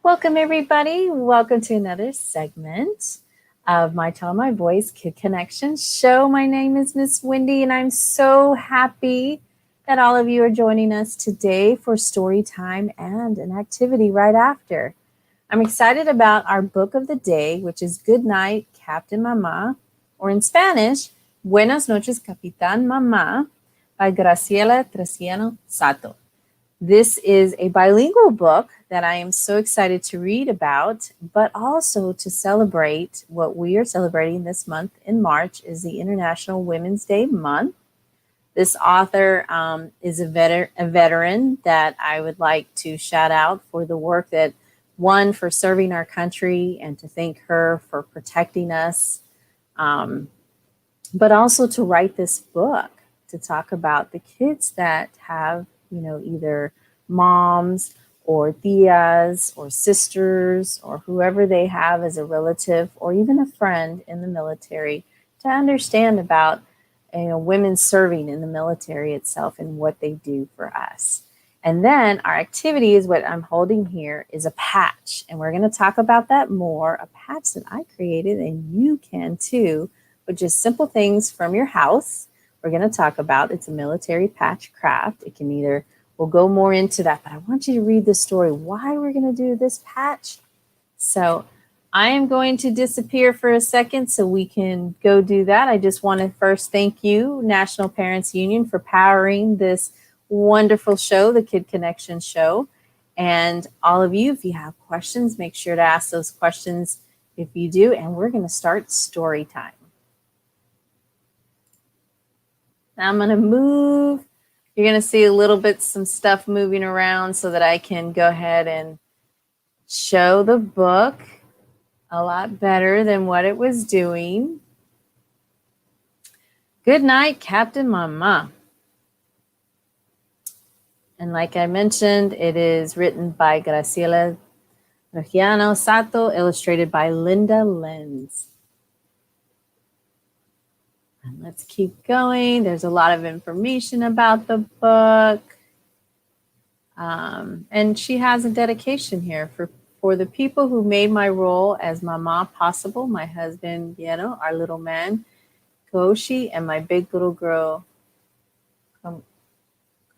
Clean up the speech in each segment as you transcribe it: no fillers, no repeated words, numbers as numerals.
Welcome, everybody. Welcome to another segment of My Tone, My Voice Kid Connection show. My name is Miss Wendy, and I'm so happy that all of you are joining us today for story time and an activity right after. I'm excited about our book of the day, which is Good Night, Captain Mama, or in Spanish, Buenas Noches, Capitan Mama, by Graciela Treciano Sato. This is a bilingual book that I am so excited to read about, but also to celebrate what we are celebrating this month in March is the International Women's Day month. This author is a veteran that I would like to shout out for the work that one for serving our country and to thank her for protecting us, but also to write this book to talk about the kids that have either moms or tias or sisters or whoever they have as a relative or even a friend in the military to understand about women serving in the military itself and what they do for us. And then our activity is what I'm holding here is a patch. And we're going to talk about that more, a patch that I created and you can too, with just simple things from your house. We're going to talk about it's a military patch craft. It can either, we'll go more into that, but I want you to read the story, why we're going to do this patch. So I am going to disappear for a second so we can go do that. I just want to first thank you, National Parents Union, for powering this wonderful show, the Kid Connection show. And all of you, if you have questions, make sure to ask those questions if you do. And we're going to start story time. Now I'm going to move. You're going to see a little bit, some stuff moving around so that I can go ahead and show the book a lot better than what it was doing. Good Night, Captain Mama. And like I mentioned, it is written by Graciela Treciano Sato, illustrated by Linda Lenz. And let's keep going. There's a lot of information about the book. And she has a dedication here for the people who made my role as Mama possible, my husband, our little man, Koshi, and my big little girl,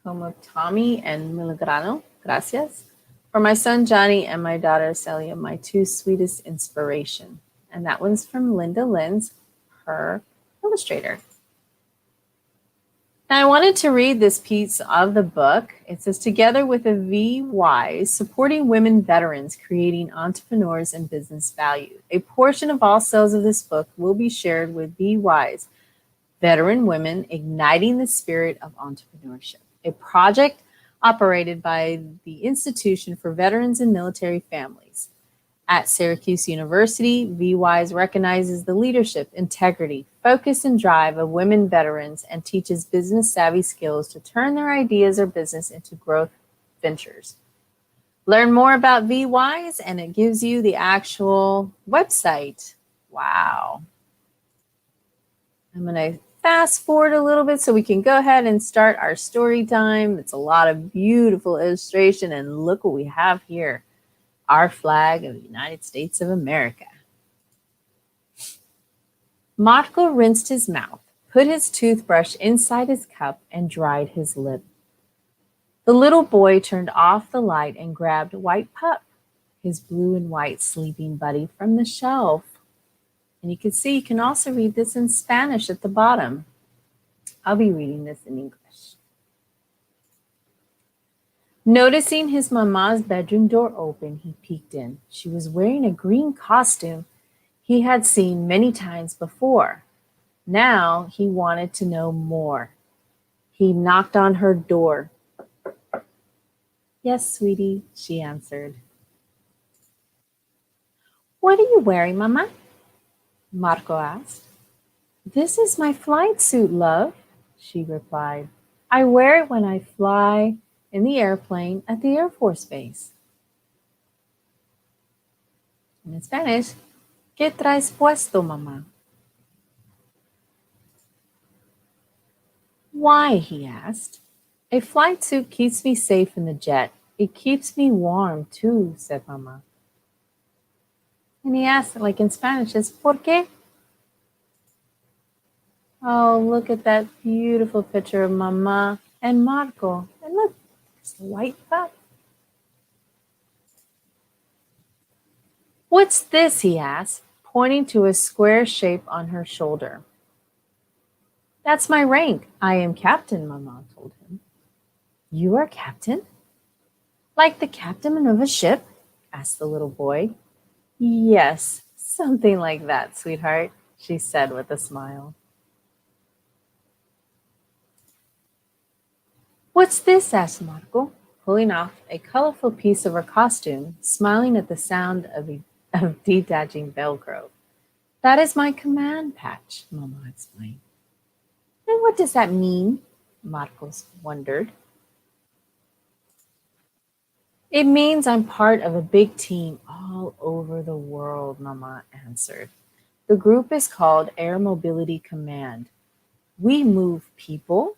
Tommy and Milograno. Gracias. For my son, Johnny, and my daughter, Celia, my two sweetest inspiration. And that one's from Linda Lenz, her illustrator. Now, I wanted to read this piece of the book. It says, together with the VY, supporting women veterans, creating entrepreneurs and business value. A portion of all sales of this book will be shared with VY's veteran women, igniting the spirit of entrepreneurship, a project operated by the Institution for Veterans and Military Families. At Syracuse University, VWise recognizes the leadership, integrity, focus, and drive of women veterans and teaches business savvy skills to turn their ideas or business into growth ventures. Learn more about VWise, and it gives you the actual website. Wow. I'm going to fast forward a little bit so we can go ahead and start our story time. It's a lot of beautiful illustration, and look what we have here. Our flag of the United States of America. Marco rinsed his mouth, put his toothbrush inside his cup, and dried his lip. The little boy turned off the light and grabbed White Pup, his blue and white sleeping buddy, from the shelf. And you can see, you can also read this in Spanish at the bottom. I'll be reading this in English. Noticing his mama's bedroom door open, he peeked in. She was wearing a green costume he had seen many times before. Now he wanted to know more. He knocked on her door. Yes, sweetie, she answered. What are you wearing, Mama? Marco asked. This is my flight suit, love, she replied. I wear it when I fly in the airplane at the Air Force Base. And in Spanish, ¿Qué traes puesto, mamá? Why? He asked. A flight suit keeps me safe in the jet. It keeps me warm, too, said Mama. And he asked, like in Spanish, is ¿por qué? Oh, look at that beautiful picture of Mama and Marco. And look, it's the white pup. What's this? He asked, pointing to a square shape on her shoulder. That's my rank. I am captain, Mama told him. You are captain? Like the captain of a ship? Asked the little boy. Yes, something like that, sweetheart, she said with a smile. What's this? Asked Marco, pulling off a colorful piece of her costume, smiling at the sound of detaching Velcro. That is my command patch, Mama explained. And what does that mean? Marcos wondered. It means I'm part of a big team all over the world, Mama answered. The group is called Air Mobility Command. We move people,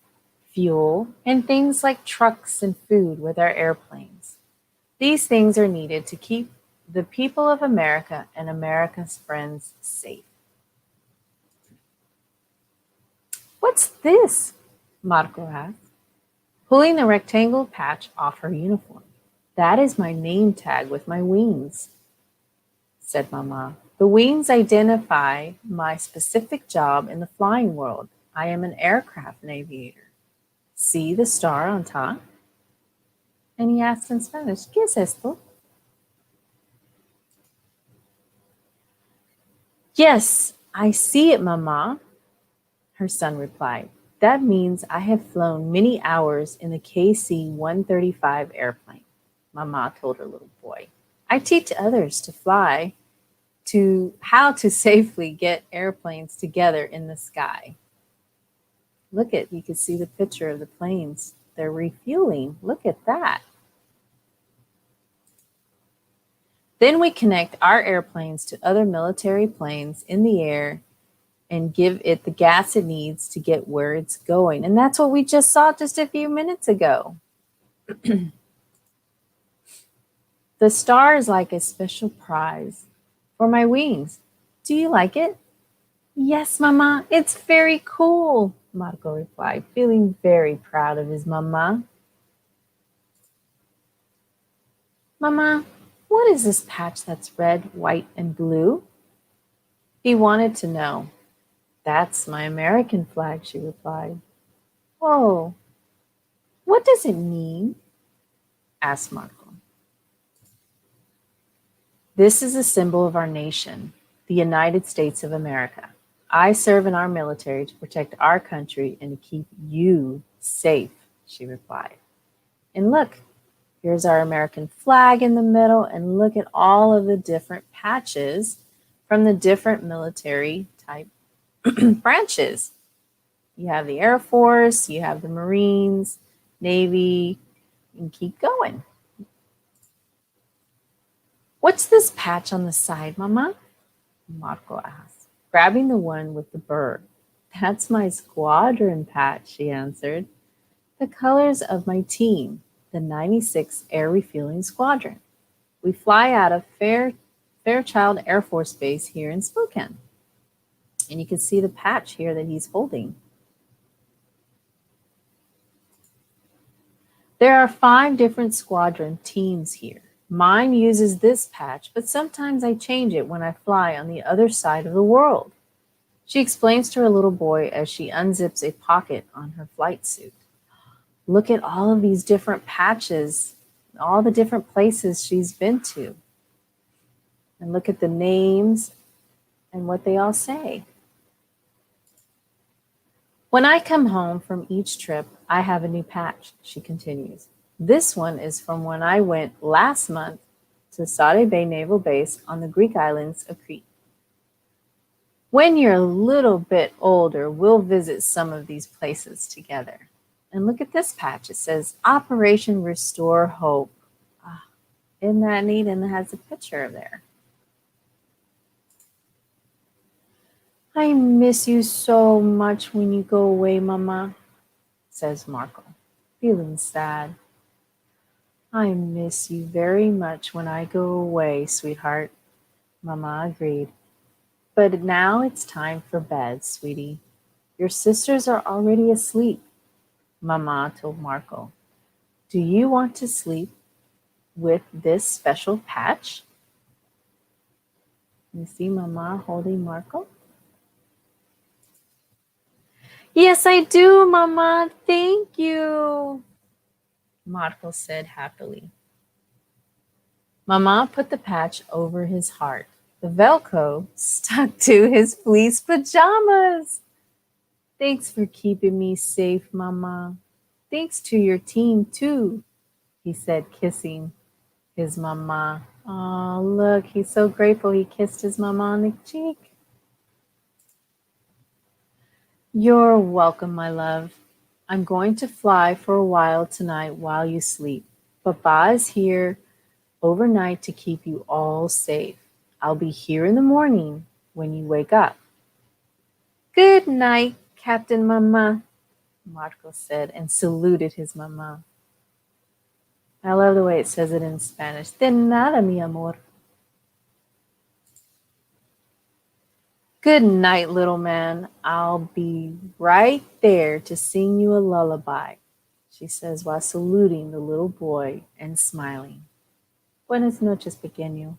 fuel, and things like trucks and food with our airplanes. These things are needed to keep the people of America and America's friends safe. What's this? Marco asked, pulling the rectangle patch off her uniform. That is my name tag with my wings, said Mama. The wings identify my specific job in the flying world. I am an aircraft aviator. See the star on top? And he asked in Spanish, ¿Qué es esto? Yes, I see it, Mama, her son replied. That means I have flown many hours in the KC-135 airplane, Mama told her little boy. I teach others to fly to how to safely get airplanes together in the sky. Look at, you can see the picture of the planes. They're refueling. Look at that. Then we connect our airplanes to other military planes in the air and give it the gas it needs to get where it's going. And that's what we just saw just a few minutes ago. The star is like a special prize for my wings. Do you like it? Yes, Mama, it's very cool, Marco replied, feeling very proud of his Mama. Mama, what is this patch that's red, white, and blue? He wanted to know. That's my American flag, she replied. Oh, what does it mean? Asked Marco. This is a symbol of our nation, the United States of America. I serve in our military to protect our country and to keep you safe, she replied. And look, here's our American flag in the middle, and look at all of the different patches from the different military type branches. You have the Air Force, you have the Marines, Navy, and keep going. What's this patch on the side, Mama? Marco asked, grabbing the one with the bird. That's my squadron patch, she answered. The colors of my team, the 96th Air Refueling Squadron. We fly out of Fairchild Air Force Base here in Spokane. And you can see the patch here that he's holding. There are 5 different squadron teams here. Mine uses this patch, but sometimes I change it when I fly on the other side of the world. She explains to her little boy as she unzips a pocket on her flight suit. Look at all of these different patches, all the different places she's been to. And look at the names and what they all say. When I come home from each trip, I have a new patch, she continues. This one is from when I went last month to Sade Bay Naval Base on the Greek islands of Crete. When you're a little bit older, we'll visit some of these places together. And look at this patch. It says Operation Restore Hope. Ah, isn't that neat? And it has a picture there. I miss you so much when you go away, Mama, says Marco, feeling sad. I miss you very much when I go away, sweetheart, Mama agreed. But now it's time for bed, sweetie. Your sisters are already asleep, Mama told Marco. Do you want to sleep with this special patch? You see Mama holding Marco? Yes, I do, Mama. Thank you, Marco said happily. Mama put the patch over his heart. The Velcro stuck to his fleece pajamas. Thanks for keeping me safe, Mama. Thanks to your team, too, he said, kissing his mama. Oh, look, he's so grateful he kissed his mama on the cheek. You're welcome, my love. I'm going to fly for a while tonight while you sleep. Papa is here overnight to keep you all safe. I'll be here in the morning when you wake up. Good night, Captain Mama, Marco said and saluted his mama. I love the way it says it in Spanish. De nada, mi amor. Good night, little man. I'll be right there to sing you a lullaby, she says while saluting the little boy and smiling. Buenas noches, pequeño.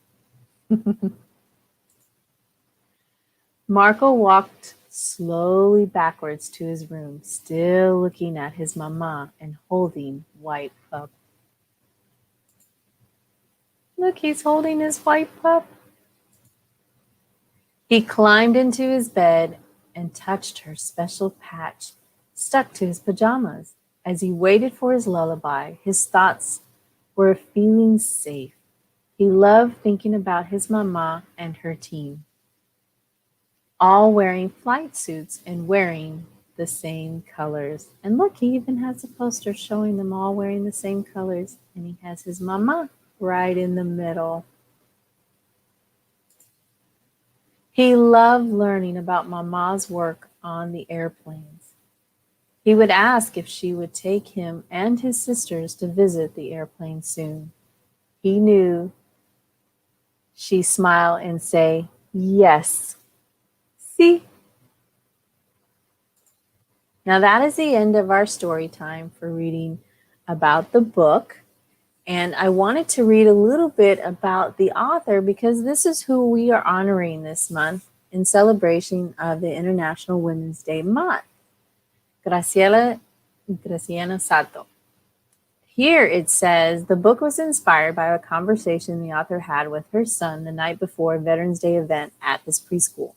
Marco walked slowly backwards to his room, still looking at his mama and holding White Pup. Look, he's holding his white pup. He climbed into his bed and touched her special patch stuck to his pajamas. As he waited for his lullaby, his thoughts were feeling safe. He loved thinking about his mama and her team, all wearing flight suits and wearing the same colors. And look, he even has a poster showing them all wearing the same colors, and he has his mama right in the middle. He loved learning about Mama's work on the airplanes. He would ask if she would take him and his sisters to visit the airplane soon. He knew she'd smile and say, yes. See? Now that is the end of our story time for reading about the book. And I wanted to read a little bit about the author because this is who we are honoring this month in celebration of the International Women's Day month. Graciela Sato. Here it says, the book was inspired by a conversation the author had with her son the night before a Veterans Day event at his preschool.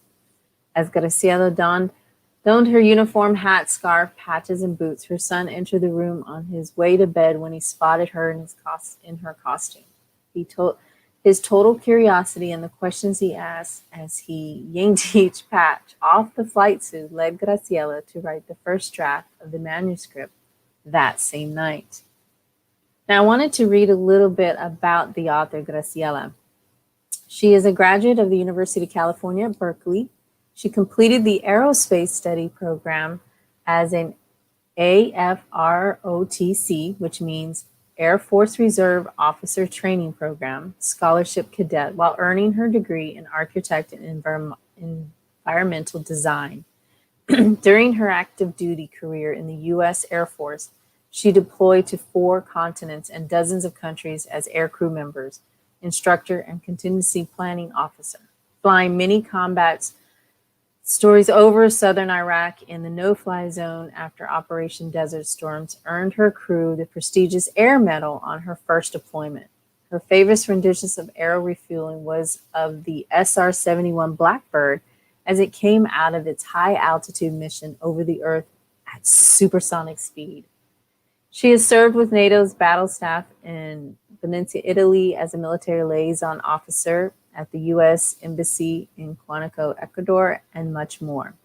As Graciela donned her uniform, hat, scarf, patches, and boots, her son entered the room on his way to bed when he spotted her in her costume. His total curiosity and the questions he asked as he yanked each patch off the flight suit led Graciela to write the first draft of the manuscript that same night. Now, I wanted to read a little bit about the author, Graciela. She is a graduate of the University of California at Berkeley. She completed the Aerospace Study program as an AFROTC, which means Air Force Reserve Officer Training Program, scholarship cadet, while earning her degree in architect and environmental design. During her active duty career in the U.S. Air Force, she deployed to 4 continents and dozens of countries as aircrew members, instructor, and contingency planning officer, flying many combat stories over southern Iraq in the no-fly zone after Operation Desert Storms earned her crew the prestigious Air Medal on her first deployment. Her favorite renditions of aero refueling was of the SR-71 Blackbird as it came out of its high-altitude mission over the Earth at supersonic speed. She has served with NATO's battle staff in Venice, Italy as a military liaison officer at the U.S. Embassy in Quantico, Ecuador, and much more.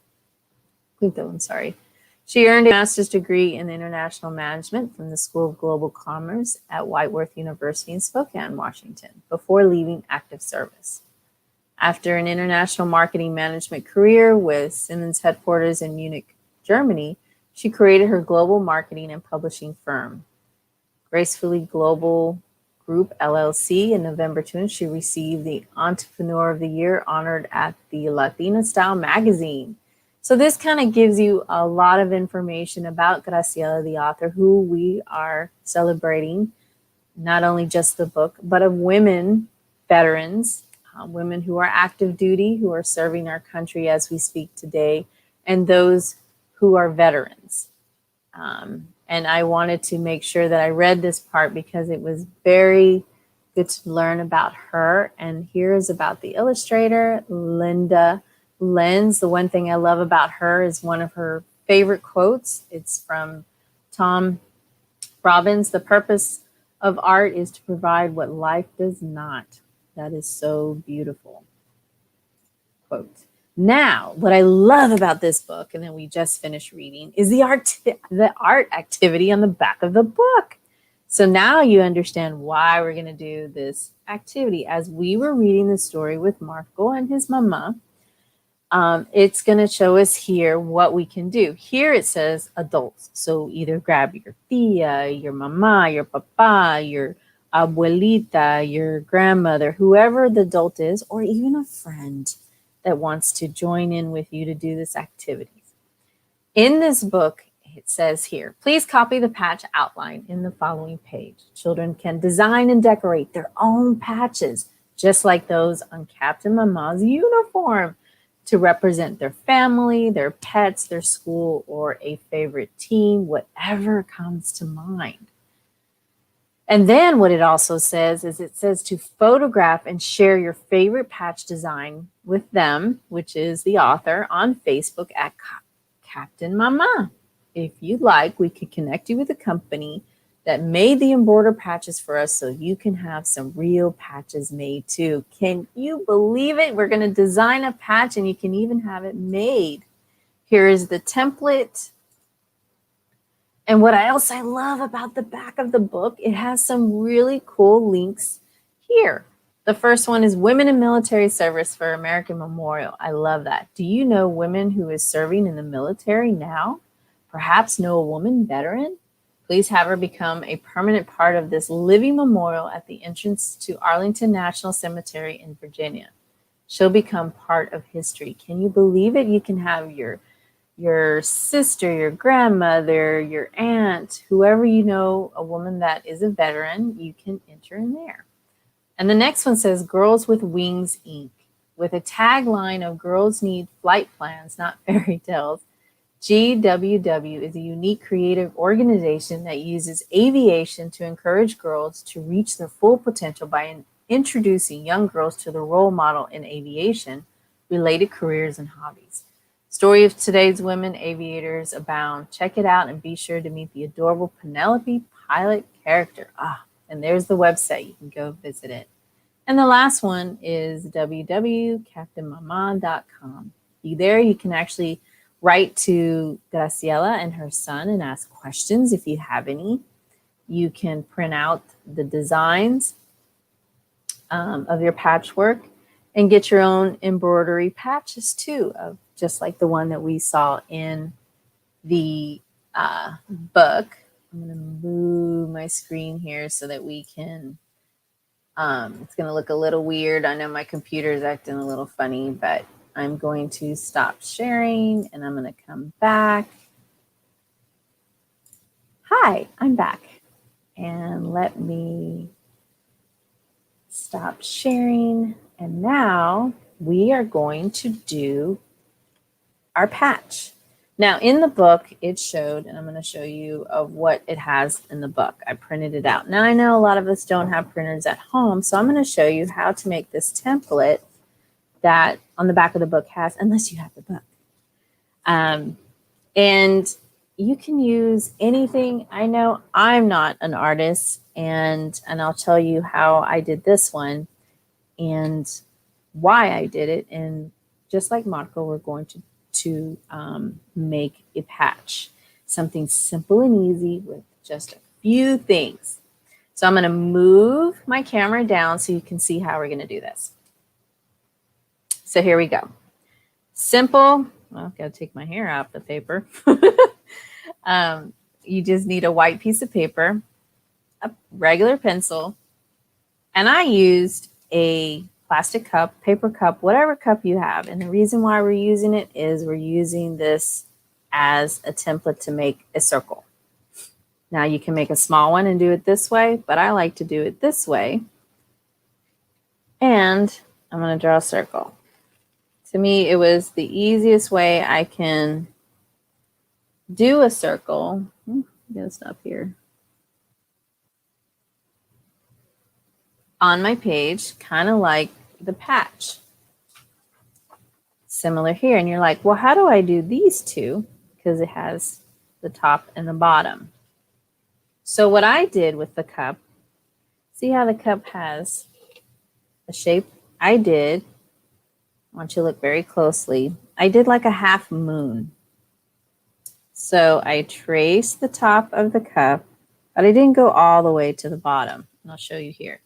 She earned a master's degree in international management from the School of Global Commerce at Whiteworth University in Spokane, Washington, before leaving active service. After an international marketing management career with Siemens headquarters in Munich, Germany, she created her global marketing and publishing firm, Gracefully Global Group LLC in November 2, and she received the Entrepreneur of the Year honored at the Latina Style magazine. So this kind of gives you a lot of information about Graciela, the author, who we are celebrating, not only just the book, but of women veterans, women who are active duty, who are serving our country as we speak today, and those who are veterans. And I wanted to make sure that I read this part because it was very good to learn about her. And here is about the illustrator, Linda Lenz. The one thing I love about her is one of her favorite quotes. It's from Tom Robbins. The purpose of art is to provide what life does not. That is so beautiful. Quote. Now, what I love about this book, and then we just finished reading, is the art activity on the back of the book. So now you understand why we're going to do this activity. As we were reading the story with Marco and his mama, it's going to show us here what we can do. Here it says adults. So either grab your tia, your mama, your papa, your abuelita, your grandmother, whoever the adult is, or even a friend that wants to join in with you to do this activity. In this book, it says here, please copy the patch outline in the following page. Children can design and decorate their own patches, just like those on Captain Mama's uniform, to represent their family, their pets, their school, or a favorite team, whatever comes to mind. And then what it also says is it says to photograph and share your favorite patch design with them, which is the author, on Facebook at Captain Mama. If you'd like, we could connect you with a company that made the embroider patches for us so you can have some real patches made too. Can you believe it? We're going to design a patch and you can even have it made. Here is the template. And what else I love about the back of the book, it has some really cool links here. The first one is Women in Military Service for American Memorial. I love that. Do you know women who is serving in the military now? Perhaps know a woman veteran? Please have her become a permanent part of this living memorial at the entrance to Arlington National Cemetery in Virginia. She'll become part of history. Can you believe it? You can have your sister, your grandmother, your aunt, whoever you know, a woman that is a veteran, you can enter in there. And the next one says Girls with Wings, Inc. With a tagline of girls need flight plans, not fairy tales. GWW is a unique creative organization that uses aviation to encourage girls to reach their full potential by introducing young girls to the role model in aviation, related careers, and hobbies. Story of today's women aviators abound. Check it out and be sure to meet the adorable Penelope pilot character. And there's the website. You can go visit it. And the last one is www.captainmama.com. There you can actually write to Graciela and her son and ask questions if you have any. You can print out the designs of your patchwork and get your own embroidery patches too, of just like the one that we saw in the book. I'm going to move my screen here so that we can, it's going to look a little weird. I know my computer is acting a little funny, but I'm going to stop sharing and I'm going to come back. Hi, I'm back. And let me stop sharing. And now we are going to do our patch. Now in the book it showed, and I'm going to show you of what it has in the book. I printed it out. Now I know a lot of us don't have printers at home, so I'm going to show you how to make this template that on the back of the book has, unless you have the book. And you can use anything. I know I'm not an artist, and I'll tell you how I did this one and why I did it. And just like Marco, we're going to make a patch, something simple and easy with just a few things. So I'm going to move my camera down so you can see how we're going to do this. So here we go. Simple. Well, I've got to take my hair off the paper. You just need a white piece of paper, a regular pencil, And I used a plastic cup, paper cup, whatever cup you have. And the reason why we're using it is we're using this as a template to make a circle. Now you can make a small one and do it this way, but I like to do it this way. And I'm going to draw a circle. To me, it was the easiest way I can do a circle. I'm going to stop here. On my page, kind of like the patch. Similar here. And you're like, well, how do I do these two? Because it has the top and the bottom. So what I did with the cup, see how the cup has a shape? I want you to look very closely. I did like a half moon. So I traced the top of the cup, but I didn't go all the way to the bottom. And I'll show you here.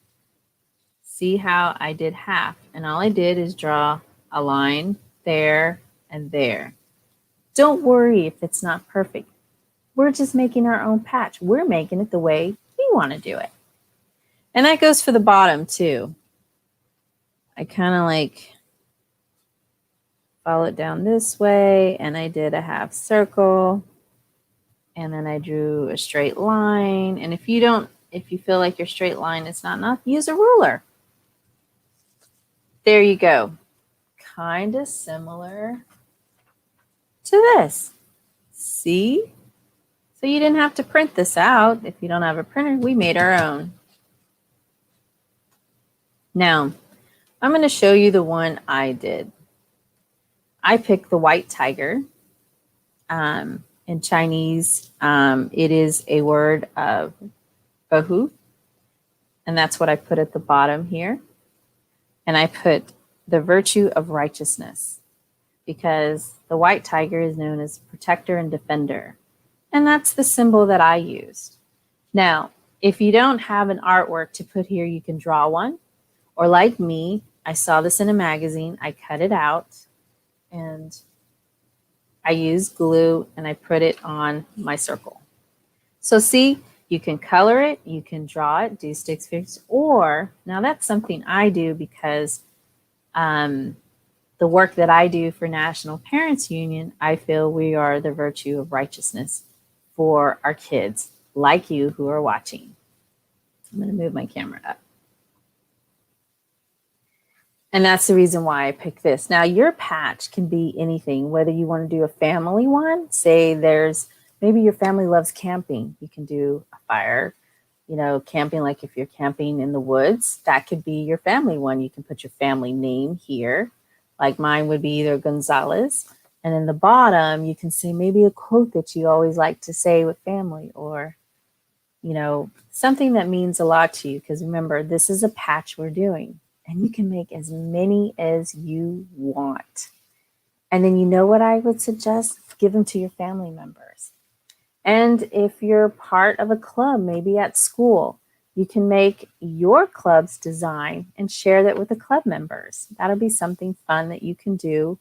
See how I did half, and all I did is draw a line there and there. Don't worry if it's not perfect. We're just making our own patch. We're making it the way we want to do it. And that goes for the bottom too. I kind of like follow it down this way, and I did a half circle, and then I drew a straight line. And if you feel like your straight line is not enough, use a ruler. There you go. Kind of similar to this. See? So you didn't have to print this out. If you don't have a printer, we made our own. Now, I'm going to show you the one I did. I picked the white tiger. In Chinese, it is a word of bohu. And that's what I put at the bottom here. And I put the virtue of righteousness, because the white tiger is known as protector and defender. And that's the symbol that I used. Now, if you don't have an artwork to put here, you can draw one. Or like me, I saw this in a magazine. I cut it out and I used glue and I put it on my circle. So see, you can color it, you can draw it, do sticks, figures, or now that's something I do because the work that I do for National Parents Union, I feel we are the virtue of righteousness for our kids like you who are watching. I'm going to move my camera up. And that's the reason why I picked this. Now, your patch can be anything, whether you want to do a family one, say maybe your family loves camping. You can do a fire, camping, like if you're camping in the woods, that could be your family one. You can put your family name here. Like mine would be either Gonzalez. And in the bottom, you can say maybe a quote that you always like to say with family, or, something that means a lot to you. Because remember, this is a patch we're doing. And you can make as many as you want. And then you know what I would suggest? Give them to your family members. And if you're part of a club, maybe at school, you can make your club's design and share that with the club members. That'll be something fun that you can do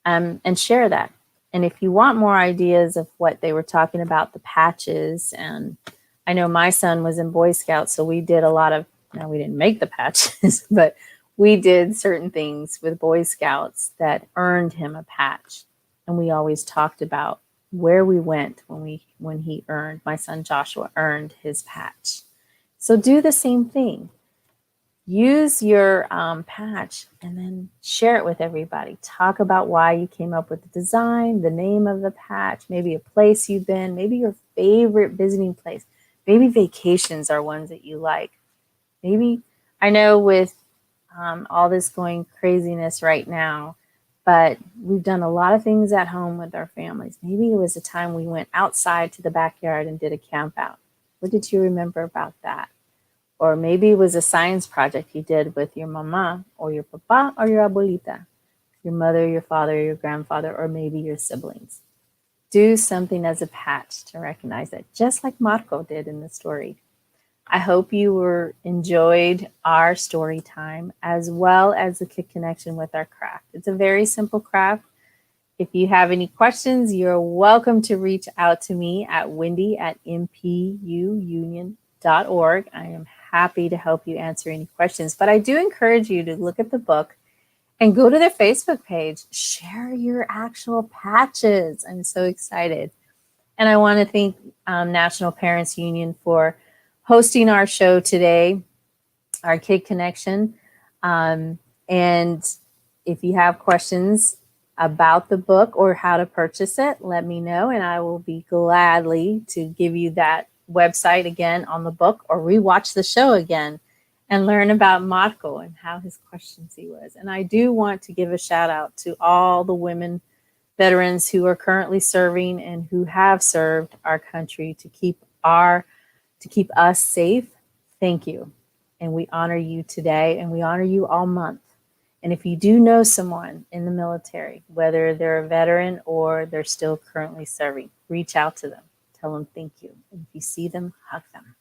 and share that. And if you want more ideas of what they were talking about, the patches, and I know my son was in Boy Scouts, so we did a lot of, now we didn't make the patches, but we did certain things with Boy Scouts that earned him a patch. And we always talked about where we went when he earned, my son Joshua earned his patch. So do the same thing. Use your patch and then share it with everybody. Talk about why you came up with the design, the name of the patch, maybe a place you've been, maybe your favorite visiting place. Maybe vacations are ones that you like. Maybe, I know with all this going craziness right now, but we've done a lot of things at home with our families. Maybe it was a time we went outside to the backyard and did a camp out. What did you remember about that? Or maybe it was a science project you did with your mama or your papa or your abuelita, your mother, your father, your grandfather, or maybe your siblings. Do something as a patch to recognize that, just like Marco did in the story. I hope you enjoyed our story time as well as the connection with our craft. It's a very simple craft. If you have any questions, you're welcome to reach out to me at wendy@mpuunion.org. I am happy to help you answer any questions. But I do encourage you to look at the book and go to their Facebook page. Share your actual patches. I'm so excited. And I want to thank National Parents Union for hosting our show today, our Kid Connection. And if you have questions about the book or how to purchase it, let me know, and I will be gladly to give you that website again on the book, or rewatch the show again and learn about Marco and how his questions he was. And I do want to give a shout out to all the women veterans who are currently serving and who have served our country to keep us safe. Thank you. And we honor you today, and we honor you all month. And if you do know someone in the military, whether they're a veteran or they're still currently serving, reach out to them. Tell them thank you. And if you see them, hug them.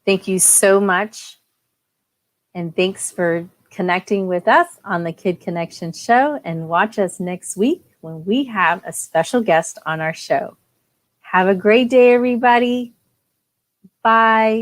Thank you so much. And thanks for connecting with us on the Kid Connection show. And watch us next week when we have a special guest on our show. Have a great day, everybody. Bye.